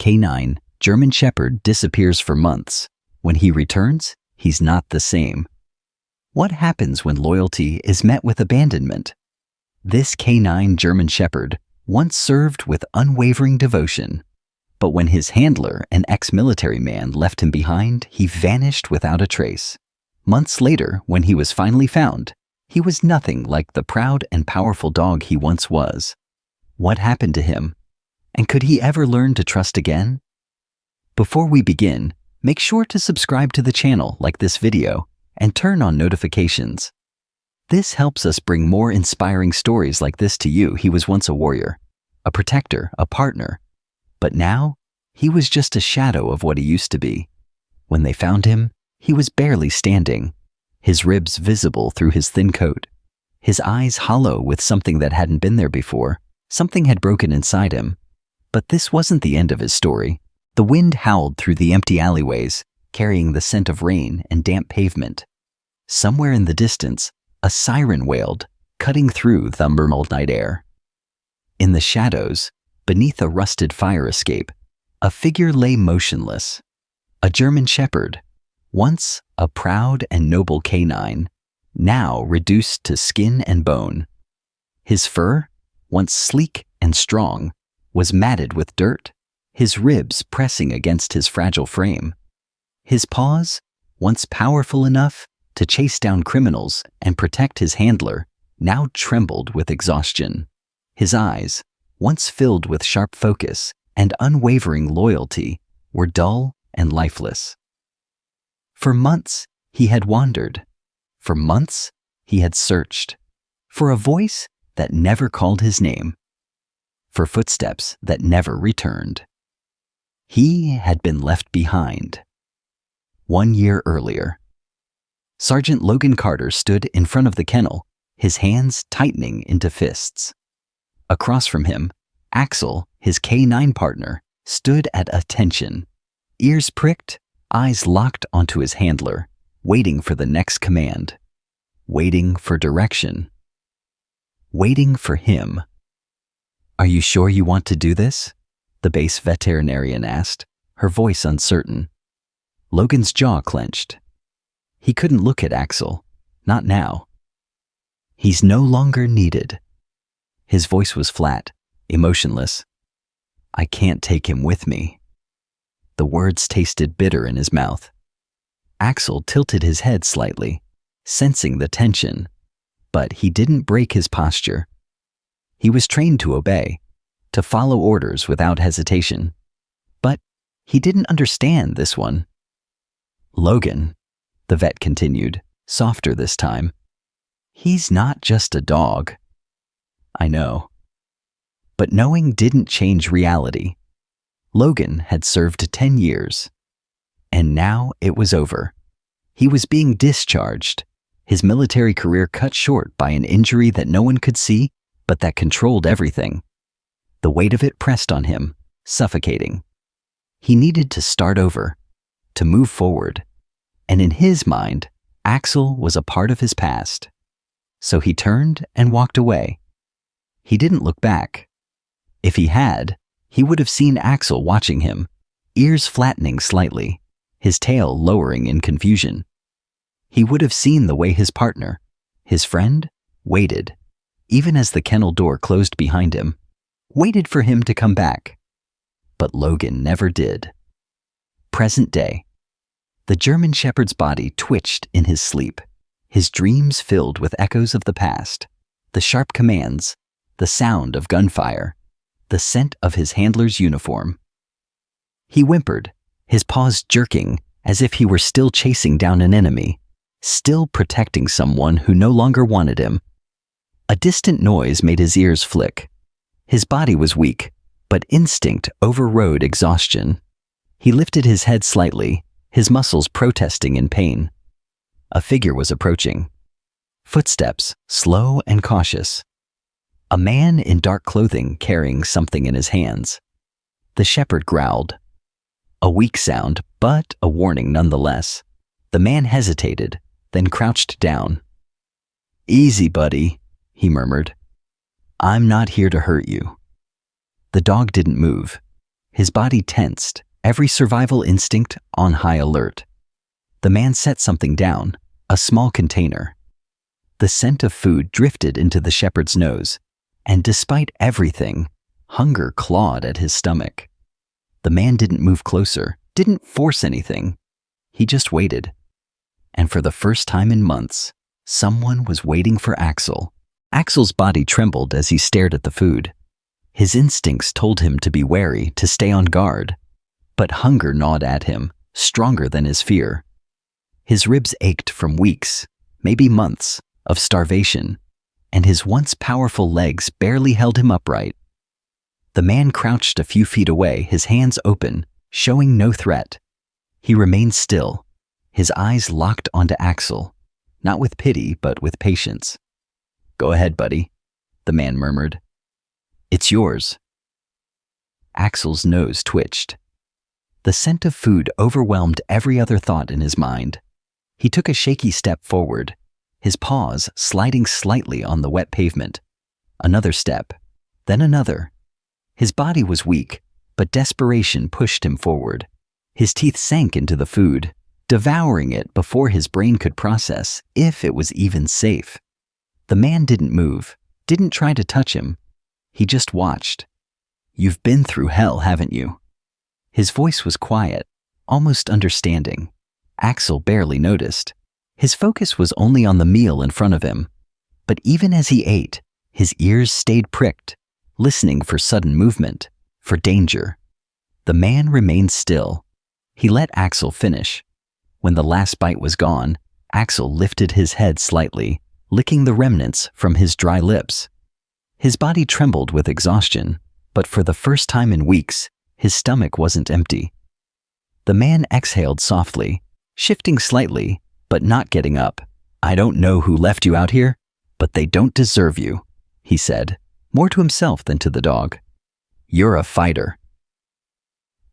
K9, German Shepherd disappears for months. When he returns, he's not the same. What happens when loyalty is met with abandonment? This K9 German Shepherd once served with unwavering devotion, but when his handler, an ex-military man, left him behind, he vanished without a trace. Months later, when he was finally found, he was nothing like the proud and powerful dog he once was. What happened to him? And could he ever learn to trust again? Before we begin, make sure to subscribe to the channel, like this video, and turn on notifications. This helps us bring more inspiring stories like this to you. He was once a warrior, a protector, a partner, but now he was just a shadow of what he used to be. When they found him, he was barely standing, his ribs visible through his thin coat, his eyes hollow with something that hadn't been there before. Something had broken inside him. But this wasn't the end of his story. The wind howled through the empty alleyways, carrying the scent of rain and damp pavement. Somewhere in the distance, a siren wailed, cutting through the murmured night air. In the shadows, beneath a rusted fire escape, a figure lay motionless. A German Shepherd, once a proud and noble K9, now reduced to skin and bone. His fur, once sleek and strong, was matted with dirt, his ribs pressing against his fragile frame. His paws, once powerful enough to chase down criminals and protect his handler, now trembled with exhaustion. His eyes, once filled with sharp focus and unwavering loyalty, were dull and lifeless. For months, he had wandered. For months, he had searched for a voice that never called his name, for footsteps that never returned. He had been left behind. 1 year earlier, Sergeant Logan Carter stood in front of the kennel, his hands tightening into fists. Across from him, Axel, his K9 partner, stood at attention, ears pricked, eyes locked onto his handler, waiting for the next command, waiting for direction, waiting for him. "Are you sure you want to do this?" the base veterinarian asked, her voice uncertain. Logan's jaw clenched. He couldn't look at Axel, not now. "He's no longer needed." His voice was flat, emotionless. "I can't take him with me." The words tasted bitter in his mouth. Axel tilted his head slightly, sensing the tension, but he didn't break his posture. He was trained to obey, to follow orders without hesitation. But he didn't understand this one. "Logan," the vet continued, softer this time, "he's not just a dog." "I know." But knowing didn't change reality. Logan had served 10 years, and now it was over. He was being discharged, his military career cut short by an injury that no one could see, but that controlled everything. The weight of it pressed on him, suffocating. He needed to start over, to move forward, and in his mind, Axel was a part of his past. So he turned and walked away. He didn't look back. If he had, he would have seen Axel watching him, ears flattening slightly, his tail lowering in confusion. He would have seen the way his partner, his friend, waited, even as the kennel door closed behind him, waited for him to come back. But Logan never did. Present day. The German Shepherd's body twitched in his sleep, his dreams filled with echoes of the past, the sharp commands, the sound of gunfire, the scent of his handler's uniform. He whimpered, his paws jerking as if he were still chasing down an enemy, still protecting someone who no longer wanted him. A distant noise made his ears flick. His body was weak, but instinct overrode exhaustion. He lifted his head slightly, his muscles protesting in pain. A figure was approaching. Footsteps, slow and cautious. A man in dark clothing carrying something in his hands. The shepherd growled. A weak sound, but a warning nonetheless. The man hesitated, then crouched down. "Easy, buddy," he murmured. "I'm not here to hurt you." The dog didn't move. His body tensed, every survival instinct on high alert. The man set something down, a small container. The scent of food drifted into the shepherd's nose, and despite everything, hunger clawed at his stomach. The man didn't move closer, didn't force anything. He just waited. And for the first time in months, someone was waiting for Axel. Axel's body trembled as he stared at the food. His instincts told him to be wary, to stay on guard. But hunger gnawed at him, stronger than his fear. His ribs ached from weeks, maybe months, of starvation, and his once powerful legs barely held him upright. The man crouched a few feet away, his hands open, showing no threat. He remained still, his eyes locked onto Axel, not with pity, but with patience. "Go ahead, buddy," the man murmured. "It's yours." Axel's nose twitched. The scent of food overwhelmed every other thought in his mind. He took a shaky step forward, his paws sliding slightly on the wet pavement. Another step, then another. His body was weak, but desperation pushed him forward. His teeth sank into the food, devouring it before his brain could process if it was even safe. The man didn't move, didn't try to touch him. He just watched. "You've been through hell, haven't you?" His voice was quiet, almost understanding. Axel barely noticed. His focus was only on the meal in front of him. But even as he ate, his ears stayed pricked, listening for sudden movement, for danger. The man remained still. He let Axel finish. When the last bite was gone, Axel lifted his head slightly, licking the remnants from his dry lips. His body trembled with exhaustion, but for the first time in weeks, his stomach wasn't empty. The man exhaled softly, shifting slightly, but not getting up. "I don't know who left you out here, but they don't deserve you," he said, more to himself than to the dog. "You're a fighter."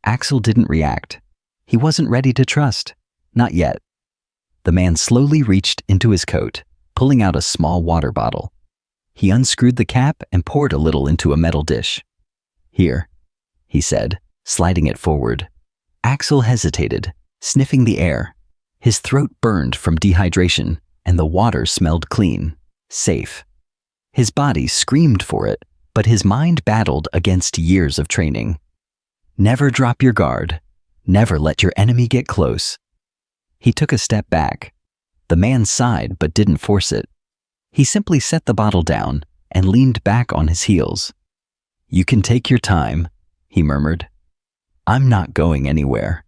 Axel didn't react. He wasn't ready to trust. Not yet. The man slowly reached into his coat, pulling out a small water bottle. He unscrewed the cap and poured a little into a metal dish. "Here," he said, sliding it forward. Axel hesitated, sniffing the air. His throat burned from dehydration, and the water smelled clean, safe. His body screamed for it, but his mind battled against years of training. Never drop your guard. Never let your enemy get close. He took a step back. The man sighed but didn't force it. He simply set the bottle down and leaned back on his heels. "You can take your time," he murmured. "I'm not going anywhere."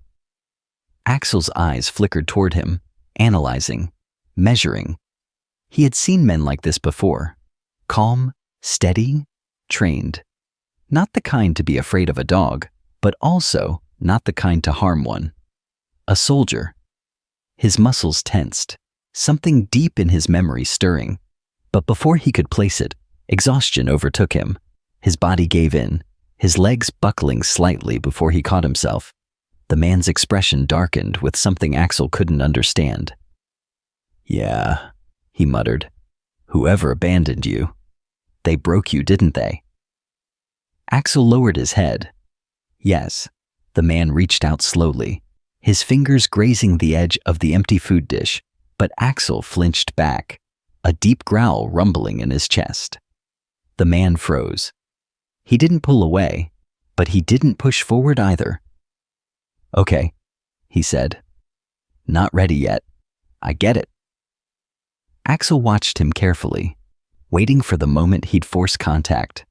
Axel's eyes flickered toward him, analyzing, measuring. He had seen men like this before. Calm, steady, trained. Not the kind to be afraid of a dog, but also not the kind to harm one. A soldier. His muscles tensed, something deep in his memory stirring. But before he could place it, exhaustion overtook him. His body gave in, his legs buckling slightly before he caught himself. The man's expression darkened with something Axel couldn't understand. "Yeah," he muttered. "Whoever abandoned you. They broke you, didn't they?" Axel lowered his head. Yes. The man reached out slowly, his fingers grazing the edge of the empty food dish, but Axel flinched back, a deep growl rumbling in his chest. The man froze. He didn't pull away, but he didn't push forward either. "Okay," he said. "Not ready yet. I get it." Axel watched him carefully, waiting for the moment he'd force contact,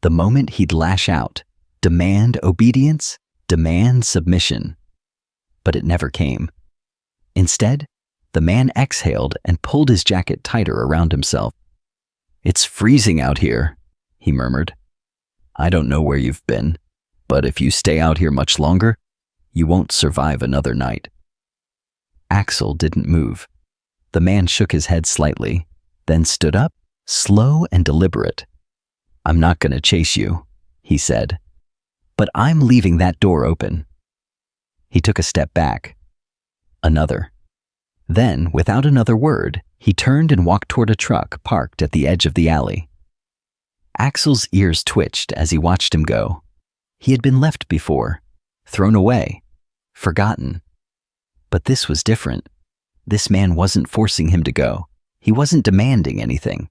the moment he'd lash out, demand obedience, demand submission. But it never came. Instead, the man exhaled and pulled his jacket tighter around himself. "It's freezing out here," he murmured. "I don't know where you've been, but if you stay out here much longer, you won't survive another night." Axel didn't move. The man shook his head slightly, then stood up, slow and deliberate. "I'm not going to chase you," he said, "but I'm leaving that door open." He took a step back. Another. Then, without another word, he turned and walked toward a truck parked at the edge of the alley. Axel's ears twitched as he watched him go. He had been left before, thrown away, forgotten. But this was different. This man wasn't forcing him to go. He wasn't demanding anything.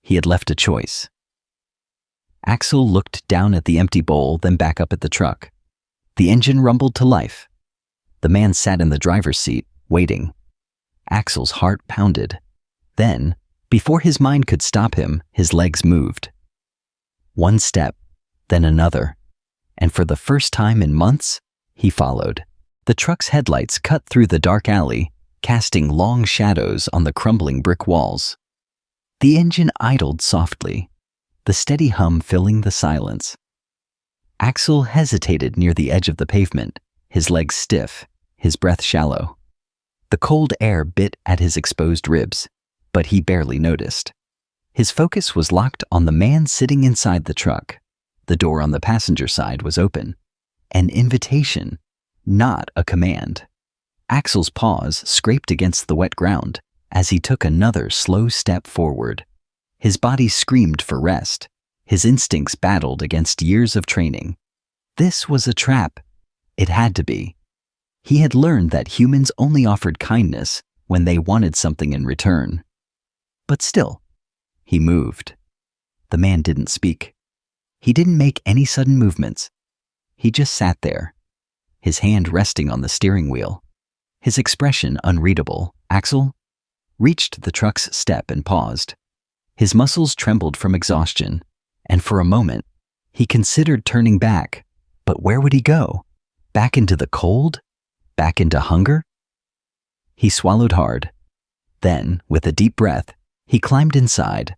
He had left a choice. Axel looked down at the empty bowl, then back up at the truck. The engine rumbled to life. The man sat in the driver's seat, waiting. Axel's heart pounded. Then, before his mind could stop him, his legs moved. One step, then another. And for the first time in months, he followed. The truck's headlights cut through the dark alley, casting long shadows on the crumbling brick walls. The engine idled softly, the steady hum filling the silence. Axel hesitated near the edge of the pavement, his legs stiff, his breath shallow. The cold air bit at his exposed ribs, but he barely noticed. His focus was locked on the man sitting inside the truck. The door on the passenger side was open. An invitation, not a command. Axel's paws scraped against the wet ground as he took another slow step forward. His body screamed for rest. His instincts battled against years of training. This was a trap. It had to be. He had learned that humans only offered kindness when they wanted something in return. But still, he moved. The man didn't speak. He didn't make any sudden movements. He just sat there, his hand resting on the steering wheel, his expression unreadable. Axel reached the truck's step and paused. His muscles trembled from exhaustion, and for a moment, he considered turning back. But where would he go? Back into the cold? Back into hunger? He swallowed hard. Then, with a deep breath, he climbed inside.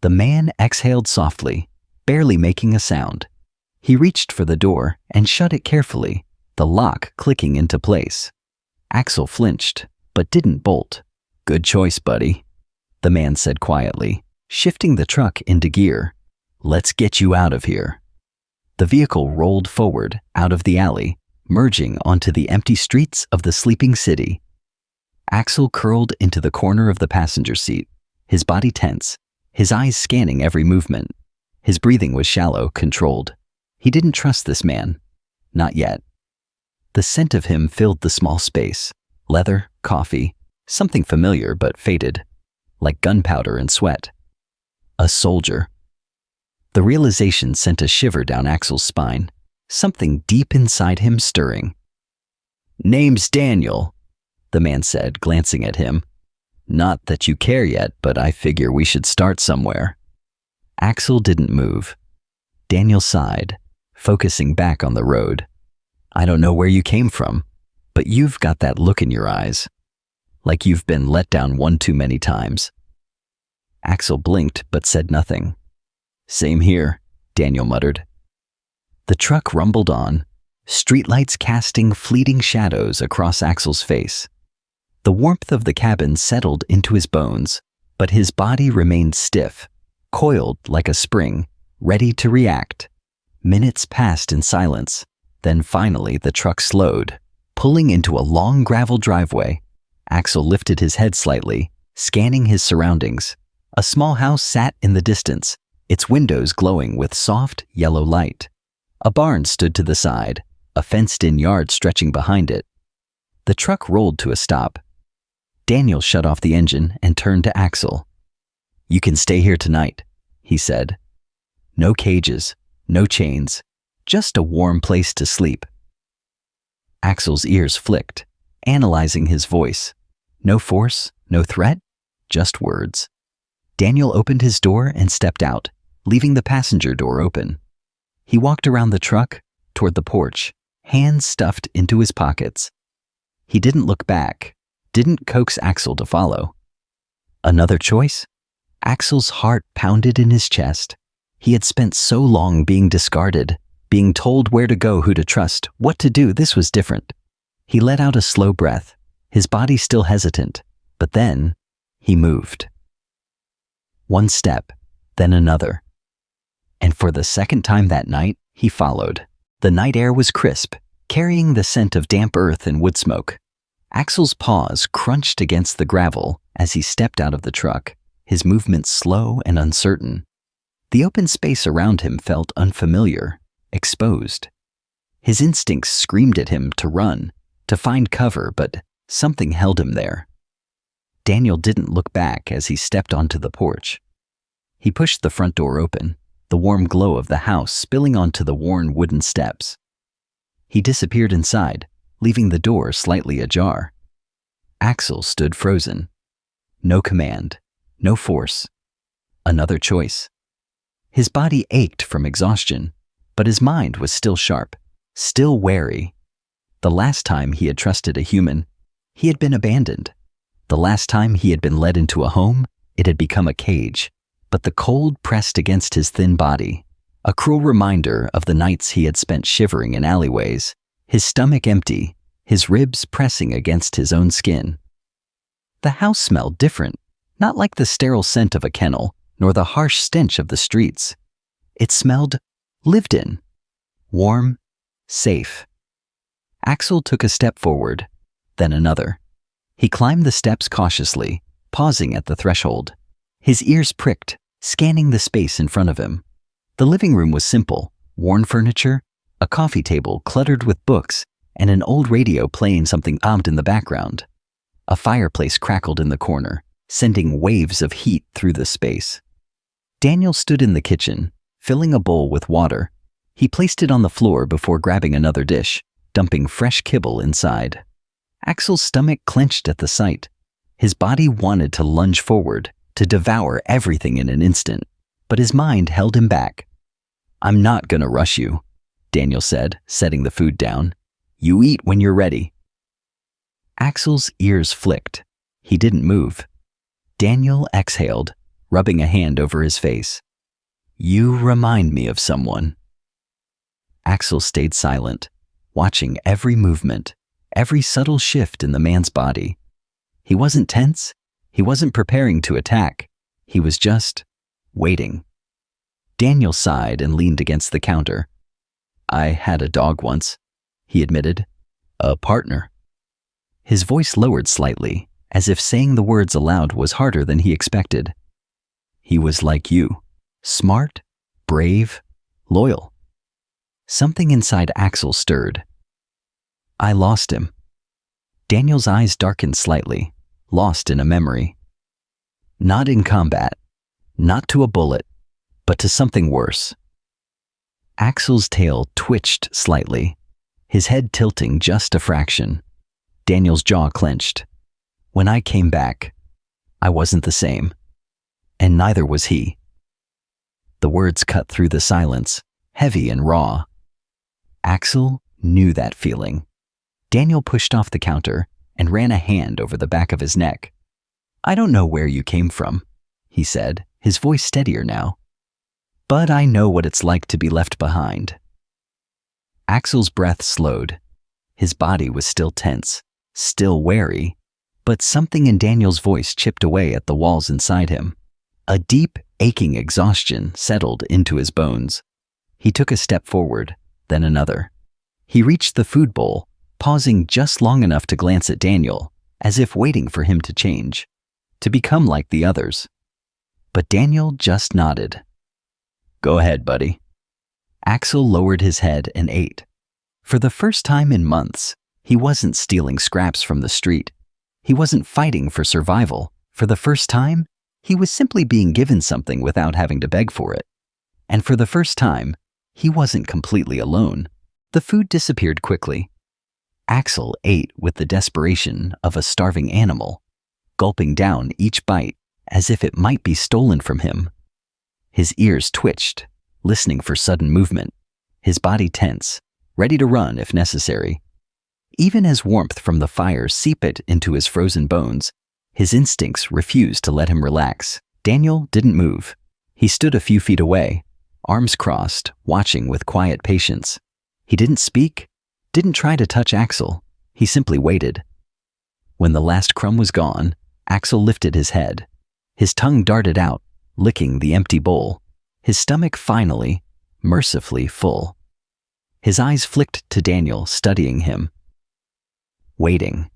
The man exhaled softly, barely making a sound. He reached for the door and shut it carefully, the lock clicking into place. Axel flinched, but didn't bolt. "Good choice, buddy," the man said quietly, shifting the truck into gear. "Let's get you out of here." The vehicle rolled forward, out of the alley, merging onto the empty streets of the sleeping city. Axel curled into the corner of the passenger seat, his body tense, his eyes scanning every movement. His breathing was shallow, controlled. He didn't trust this man. Not yet. The scent of him filled the small space. Leather, coffee, something familiar but faded, like gunpowder and sweat. A soldier. The realization sent a shiver down Axel's spine, something deep inside him stirring. "Name's Daniel," the man said, glancing at him. "Not that you care yet, but I figure we should start somewhere." Axel didn't move. Daniel sighed, focusing back on the road. "I don't know where you came from, but you've got that look in your eyes, like you've been let down one too many times." Axel blinked but said nothing. "Same here," Daniel muttered. The truck rumbled on, streetlights casting fleeting shadows across Axel's face. The warmth of the cabin settled into his bones, but his body remained stiff, coiled like a spring, ready to react. Minutes passed in silence. Then finally the truck slowed, pulling into a long gravel driveway. Axel lifted his head slightly, scanning his surroundings. A small house sat in the distance, its windows glowing with soft, yellow light. A barn stood to the side, a fenced-in yard stretching behind it. The truck rolled to a stop. Daniel shut off the engine and turned to Axel. "You can stay here tonight," he said. "No cages, no chains, just a warm place to sleep." Axel's ears flicked, analyzing his voice. No force, no threat, just words. Daniel opened his door and stepped out, leaving the passenger door open. He walked around the truck, toward the porch, hands stuffed into his pockets. He didn't look back, didn't coax Axel to follow. Another choice? Axel's heart pounded in his chest. He had spent so long being discarded, being told where to go, who to trust, what to do. This was different. He let out a slow breath, his body still hesitant, but then he moved. One step, then another. And for the second time that night, he followed. The night air was crisp, carrying the scent of damp earth and wood smoke. Axel's paws crunched against the gravel as he stepped out of the truck, his movements slow and uncertain. The open space around him felt unfamiliar, exposed. His instincts screamed at him to run, to find cover, but something held him there. Daniel didn't look back as he stepped onto the porch. He pushed the front door open, the warm glow of the house spilling onto the worn wooden steps. He disappeared inside, leaving the door slightly ajar. Axel stood frozen. No command, no force. Another choice. His body ached from exhaustion, but his mind was still sharp, still wary. The last time he had trusted a human, he had been abandoned. The last time he had been led into a home, it had become a cage. But the cold pressed against his thin body, a cruel reminder of the nights he had spent shivering in alleyways, his stomach empty, his ribs pressing against his own skin. The house smelled different, not like the sterile scent of a kennel, nor the harsh stench of the streets. It smelled lived in, warm, safe. Axel took a step forward, then another. He climbed the steps cautiously, pausing at the threshold. His ears pricked, scanning the space in front of him. The living room was simple, worn furniture, a coffee table cluttered with books, and an old radio playing something odd in the background. A fireplace crackled in the corner, sending waves of heat through the space. Daniel stood in the kitchen, filling a bowl with water. He placed it on the floor before grabbing another dish, dumping fresh kibble inside. Axel's stomach clenched at the sight. His body wanted to lunge forward, to devour everything in an instant, but his mind held him back. "I'm not gonna rush you," Daniel said, setting the food down. "You eat when you're ready." Axel's ears flicked. He didn't move. Daniel exhaled, rubbing a hand over his face. "You remind me of someone." Axel stayed silent, watching every movement, every subtle shift in the man's body. He wasn't tense. He wasn't preparing to attack. He was just waiting. Daniel sighed and leaned against the counter. "I had a dog once," he admitted. "A partner." His voice lowered slightly, as if saying the words aloud was harder than he expected. "He was like you, smart, brave, loyal." Something inside Axel stirred. "I lost him." Daniel's eyes darkened slightly, lost in a memory. Not in combat, not to a bullet, but to something worse. Axel's tail twitched slightly, his head tilting just a fraction. Daniel's jaw clenched. "When I came back, I wasn't the same, and neither was he." The words cut through the silence, heavy and raw. Axel knew that feeling. Daniel pushed off the counter and ran a hand over the back of his neck. "I don't know where you came from," he said, his voice steadier now. "But I know what it's like to be left behind." Axel's breath slowed. His body was still tense, still wary, but something in Daniel's voice chipped away at the walls inside him. A deep, aching exhaustion settled into his bones. He took a step forward, then another. He reached the food bowl, pausing just long enough to glance at Daniel, as if waiting for him to change, to become like the others. But Daniel just nodded. "Go ahead, buddy." Axel lowered his head and ate. For the first time in months, he wasn't stealing scraps from the street. He wasn't fighting for survival. For the first time, he was simply being given something without having to beg for it. And for the first time, he wasn't completely alone. The food disappeared quickly. Axel ate with the desperation of a starving animal, gulping down each bite as if it might be stolen from him. His ears twitched, listening for sudden movement, his body tense, ready to run if necessary. Even as warmth from the fire seeped into his frozen bones, his instincts refused to let him relax. Daniel didn't move. He stood a few feet away, arms crossed, watching with quiet patience. He didn't speak, didn't try to touch Axel. He simply waited. When the last crumb was gone, Axel lifted his head. His tongue darted out, licking the empty bowl. His stomach finally, mercifully full. His eyes flicked to Daniel, studying him. Waiting.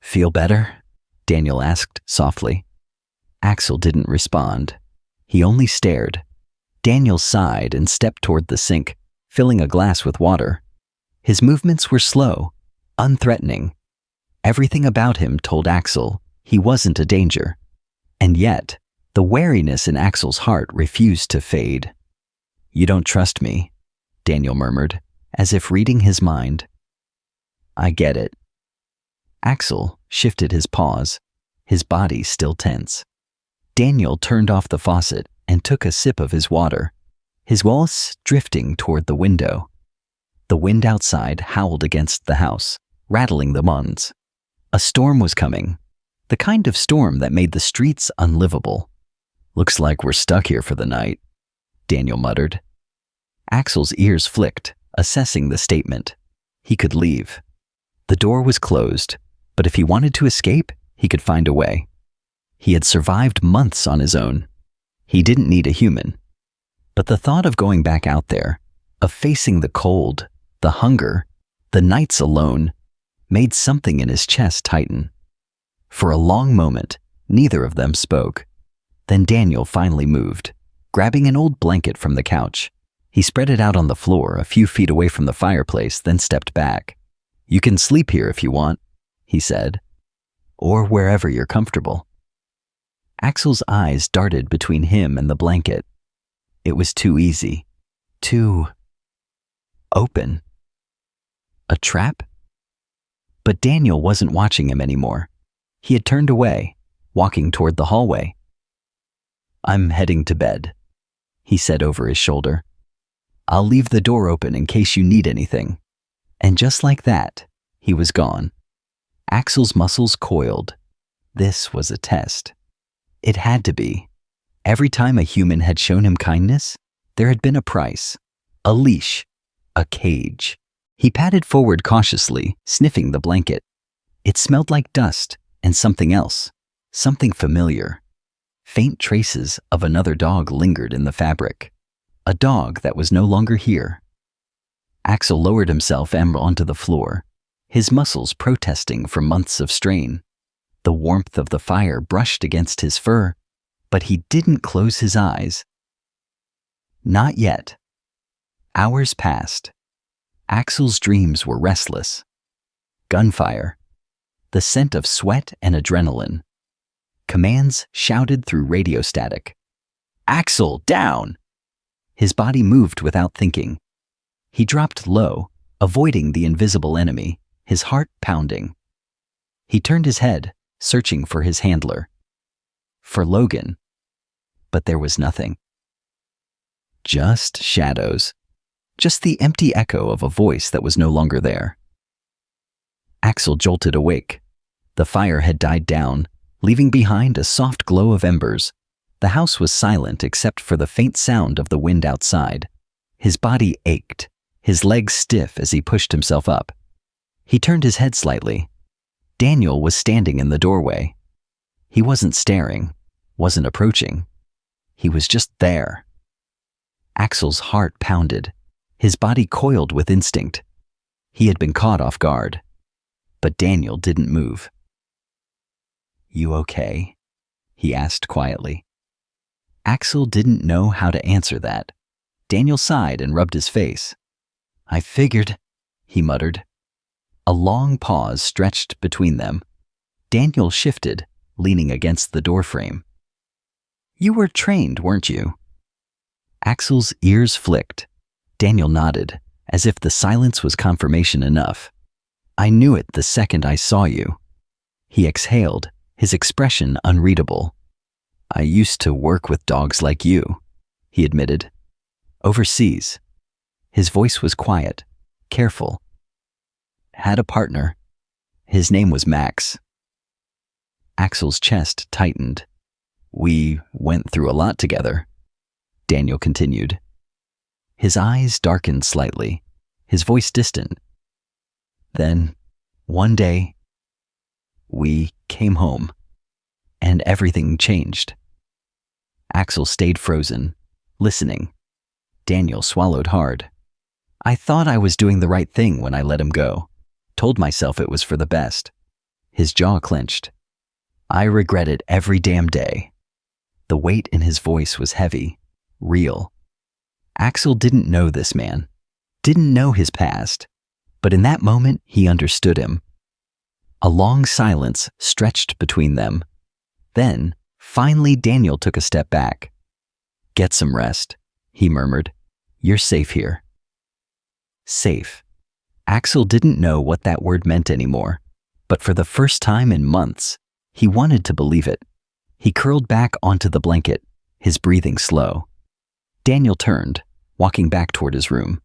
"Feel better?" Daniel asked softly. Axel didn't respond. He only stared, Daniel sighed and stepped toward the sink, filling a glass with water. His movements were slow, unthreatening. Everything about him told Axel he wasn't a danger. And yet, the wariness in Axel's heart refused to fade. "You don't trust me," Daniel murmured, as if reading his mind. "I get it." Axel shifted his paws, his body still tense. Daniel turned off the faucet and took a sip of his water, his voice drifting toward the window. The wind outside howled against the house, rattling the munds. A storm was coming, the kind of storm that made the streets unlivable. "Looks like we're stuck here for the night," Daniel muttered. Axel's ears flicked, assessing the statement. He could leave. The door was closed, but if he wanted to escape, he could find a way. He had survived months on his own. He didn't need a human. But the thought of going back out there, of facing the cold, the hunger, the nights alone, made something in his chest tighten. For a long moment, neither of them spoke. Then Daniel finally moved, grabbing an old blanket from the couch. He spread it out on the floor a few feet away from the fireplace, then stepped back. "You can sleep here if you want," he said, "or wherever you're comfortable." Axel's eyes darted between him and the blanket. It was too easy, too open. A trap? But Daniel wasn't watching him anymore. He had turned away, walking toward the hallway. "I'm heading to bed," he said over his shoulder. "I'll leave the door open in case you need anything." And just like that, he was gone. Axel's muscles coiled. This was a test. It had to be. Every time a human had shown him kindness, there had been a price, a leash, a cage. He padded forward cautiously, sniffing the blanket. It smelled like dust and something else, something familiar. Faint traces of another dog lingered in the fabric, a dog that was no longer here. Axel lowered himself onto the floor, his muscles protesting from months of strain. The warmth of the fire brushed against his fur, but he didn't close his eyes. Not yet. Hours passed. Axel's dreams were restless. Gunfire. The scent of sweat and adrenaline. Commands shouted through radio static. "Axel, down!" His body moved without thinking. He dropped low, avoiding the invisible enemy, his heart pounding. He turned his head, searching for his handler. For Logan. But there was nothing. Just shadows. Just the empty echo of a voice that was no longer there. Axel jolted awake. The fire had died down, leaving behind a soft glow of embers. The house was silent except for the faint sound of the wind outside. His body ached, his legs stiff as he pushed himself up. He turned his head slightly. Daniel was standing in the doorway. He wasn't staring, wasn't approaching. He was just there. Axel's heart pounded, his body coiled with instinct. He had been caught off guard. But Daniel didn't move. "You okay?" he asked quietly. Axel didn't know how to answer that. Daniel sighed and rubbed his face. "I figured," he muttered. A long pause stretched between them. Daniel shifted, leaning against the doorframe. "You were trained, weren't you?" Axel's ears flicked. Daniel nodded, as if the silence was confirmation enough. "I knew it the second I saw you." He exhaled, his expression unreadable. "I used to work with dogs like you," he admitted. "Overseas." His voice was quiet, careful. "Had a partner. His name was Max." Axel's chest tightened. "We went through a lot together," Daniel continued. His eyes darkened slightly, his voice distant. "Then, one day, we came home, and everything changed." Axel stayed frozen, listening. Daniel swallowed hard. "I thought I was doing the right thing when I let him go. Told myself it was for the best." His jaw clenched. "I regret it every damn day." The weight in his voice was heavy, real. Axel didn't know this man, didn't know his past, but in that moment he understood him. A long silence stretched between them. Then, finally, Daniel took a step back. "Get some rest," he murmured. "You're safe here." Safe. Axel didn't know what that word meant anymore, but for the first time in months, he wanted to believe it. He curled back onto the blanket, his breathing slow. Daniel turned, walking back toward his room.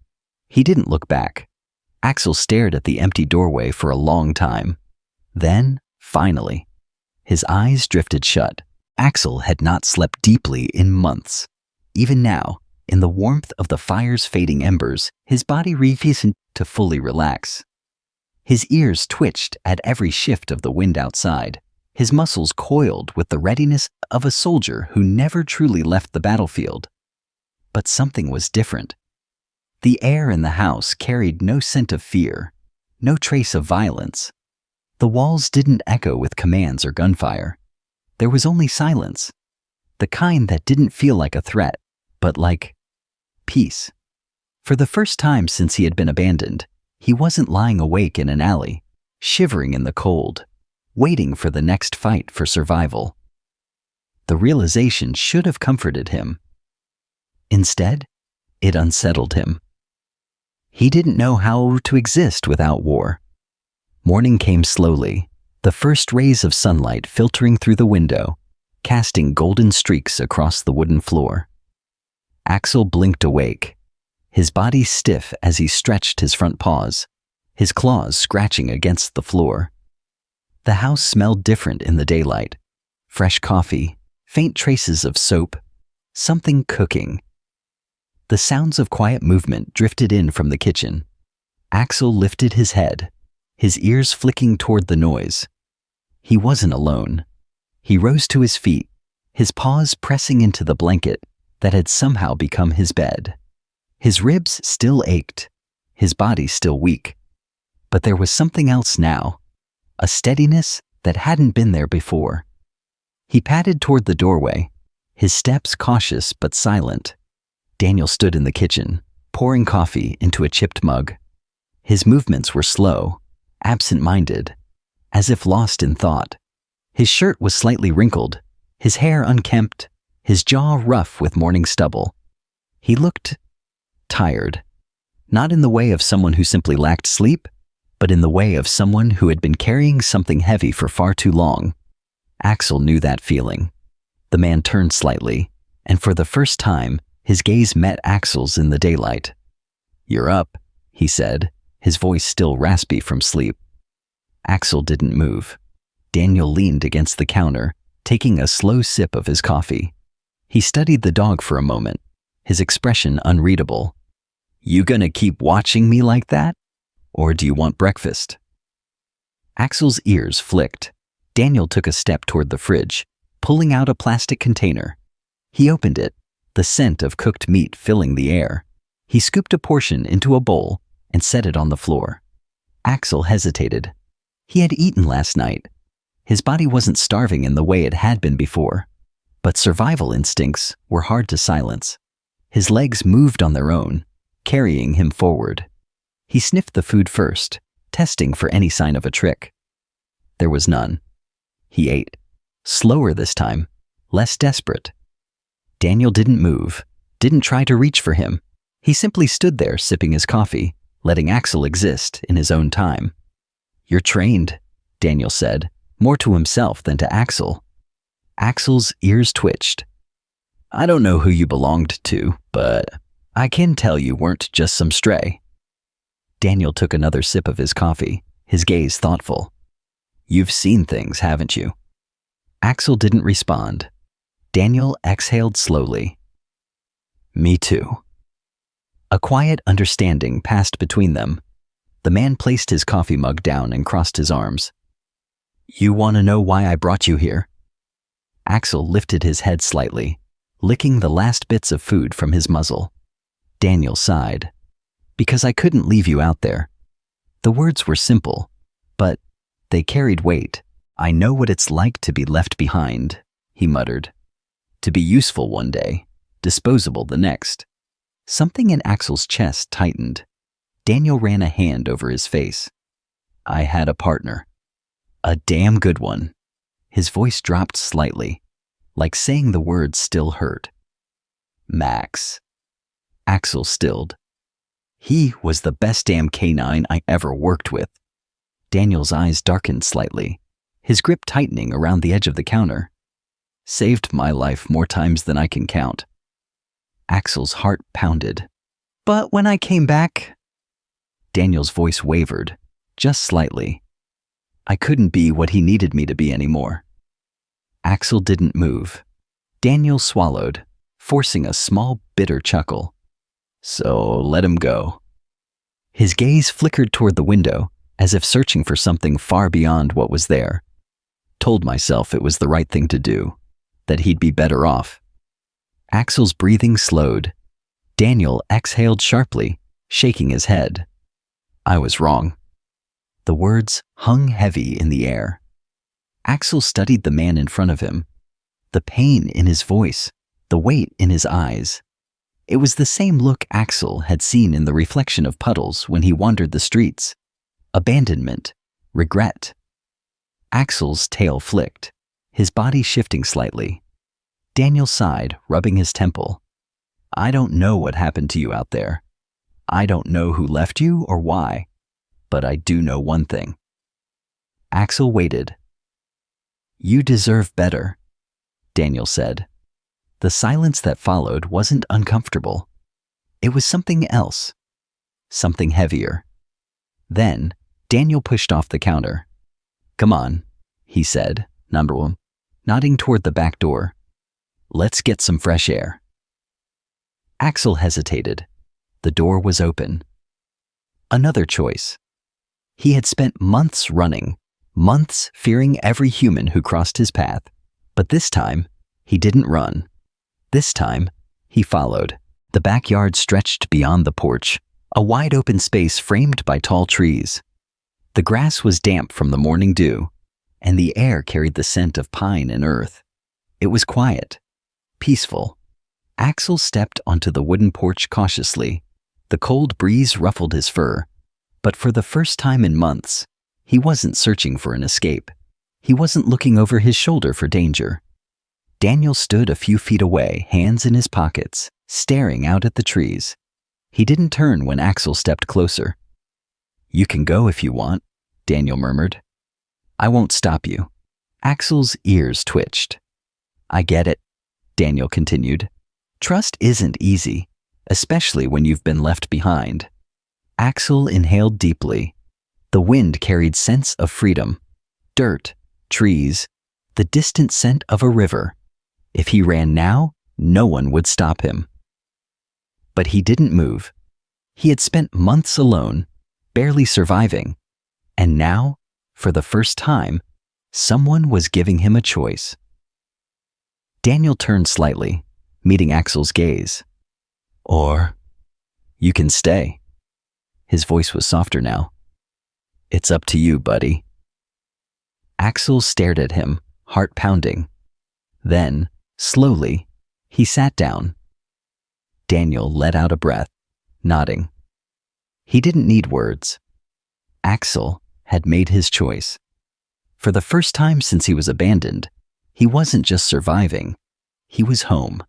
He didn't look back. Axel stared at the empty doorway for a long time. Then, finally, his eyes drifted shut. Axel had not slept deeply in months. Even now, in the warmth of the fire's fading embers, his body refused to fully relax. His ears twitched at every shift of the wind outside. His muscles coiled with the readiness of a soldier who never truly left the battlefield. But something was different. The air in the house carried no scent of fear, no trace of violence. The walls didn't echo with commands or gunfire. There was only silence, the kind that didn't feel like a threat, but like peace. For the first time since he had been abandoned, he wasn't lying awake in an alley, shivering in the cold, waiting for the next fight for survival. The realization should have comforted him. Instead, it unsettled him. He didn't know how to exist without war. Morning came slowly, the first rays of sunlight filtering through the window, casting golden streaks across the wooden floor. Axel blinked awake, his body stiff as he stretched his front paws, his claws scratching against the floor. The house smelled different in the daylight. Fresh coffee, faint traces of soap, something cooking. The sounds of quiet movement drifted in from the kitchen. Axel lifted his head, his ears flicking toward the noise. He wasn't alone. He rose to his feet, his paws pressing into the blanket that had somehow become his bed. His ribs still ached, his body still weak. But there was something else now, a steadiness that hadn't been there before. He padded toward the doorway, his steps cautious but silent. Daniel stood in the kitchen, pouring coffee into a chipped mug. His movements were slow, absent-minded, as if lost in thought. His shirt was slightly wrinkled, his hair unkempt, his jaw rough with morning stubble. He looked tired, not in the way of someone who simply lacked sleep, but in the way of someone who had been carrying something heavy for far too long. Axel knew that feeling. The man turned slightly, and for the first time, his gaze met Axel's in the daylight. "You're up," he said, his voice still raspy from sleep. Axel didn't move. Daniel leaned against the counter, taking a slow sip of his coffee. He studied the dog for a moment, his expression unreadable. "You gonna keep watching me like that? Or do you want breakfast?" Axel's ears flicked. Daniel took a step toward the fridge, pulling out a plastic container. He opened it, the scent of cooked meat filling the air. He scooped a portion into a bowl and set it on the floor. Axel hesitated. He had eaten last night. His body wasn't starving in the way it had been before, but survival instincts were hard to silence. His legs moved on their own, carrying him forward. He sniffed the food first, testing for any sign of a trick. There was none. He ate, slower this time, less desperate. Daniel didn't move, didn't try to reach for him. He simply stood there sipping his coffee, letting Axel exist in his own time. "You're trained," Daniel said, more to himself than to Axel. Axel's ears twitched. "I don't know who you belonged to, but I can tell you weren't just some stray." Daniel took another sip of his coffee, his gaze thoughtful. "You've seen things, haven't you?" Axel didn't respond. Daniel exhaled slowly. "Me too." A quiet understanding passed between them. The man placed his coffee mug down and crossed his arms. "You want to know why I brought you here?" Axel lifted his head slightly, licking the last bits of food from his muzzle. Daniel sighed. "Because I couldn't leave you out there." The words were simple, but they carried weight. "I know what it's like to be left behind," he muttered. "To be useful one day, disposable the next. Something in Axel's chest tightened. Daniel ran a hand over his face. I had a partner. A damn good one. His voice dropped slightly, like saying the words still hurt. Max. Axel stilled. He was the best damn canine I ever worked with. Daniel's eyes darkened slightly, his grip tightening around the edge of the counter. Saved my life more times than I can count. Axel's heart pounded. But when I came back... Daniel's voice wavered, just slightly. I couldn't be what he needed me to be anymore. Axel didn't move. Daniel swallowed, forcing a small, bitter chuckle. So let him go. His gaze flickered toward the window, as if searching for something far beyond what was there. Told myself it was the right thing to do, that he'd be better off. Axel's breathing slowed. Daniel exhaled sharply, shaking his head. I was wrong. The words hung heavy in the air. Axel studied the man in front of him. The pain in his voice, the weight in his eyes. It was the same look Axel had seen in the reflection of puddles when he wandered the streets. Abandonment, regret. Axel's tail flicked, his body shifting slightly. Daniel sighed, rubbing his temple. I don't know what happened to you out there. I don't know who left you or why, but I do know one thing. Axel waited. You deserve better, Daniel said. The silence that followed wasn't uncomfortable. It was something else, something heavier. Then, Daniel pushed off the counter. Come on, he said, nodding toward the back door. Let's get some fresh air. Axel hesitated. The door was open. Another choice. He had spent months running, months fearing every human who crossed his path. But this time, he didn't run. This time, he followed. The backyard stretched beyond the porch, a wide open space framed by tall trees. The grass was damp from the morning dew, and the air carried the scent of pine and earth. It was quiet, peaceful. Axel stepped onto the wooden porch cautiously. The cold breeze ruffled his fur, but for the first time in months, he wasn't searching for an escape. He wasn't looking over his shoulder for danger. Daniel stood a few feet away, hands in his pockets, staring out at the trees. He didn't turn when Axel stepped closer. You can go if you want, Daniel murmured. I won't stop you. Axel's ears twitched. I get it, Daniel continued. Trust isn't easy, especially when you've been left behind. Axel inhaled deeply. The wind carried scents of freedom. Dirt, trees, the distant scent of a river. If he ran now, no one would stop him. But he didn't move. He had spent months alone, barely surviving. And now, for the first time, someone was giving him a choice. Daniel turned slightly, meeting Axel's gaze. Or, you can stay. His voice was softer now. It's up to you, buddy. Axel stared at him, heart pounding. Then, slowly, he sat down. Daniel let out a breath, nodding. He didn't need words. Axel had made his choice. For the first time since he was abandoned, he wasn't just surviving, he was home.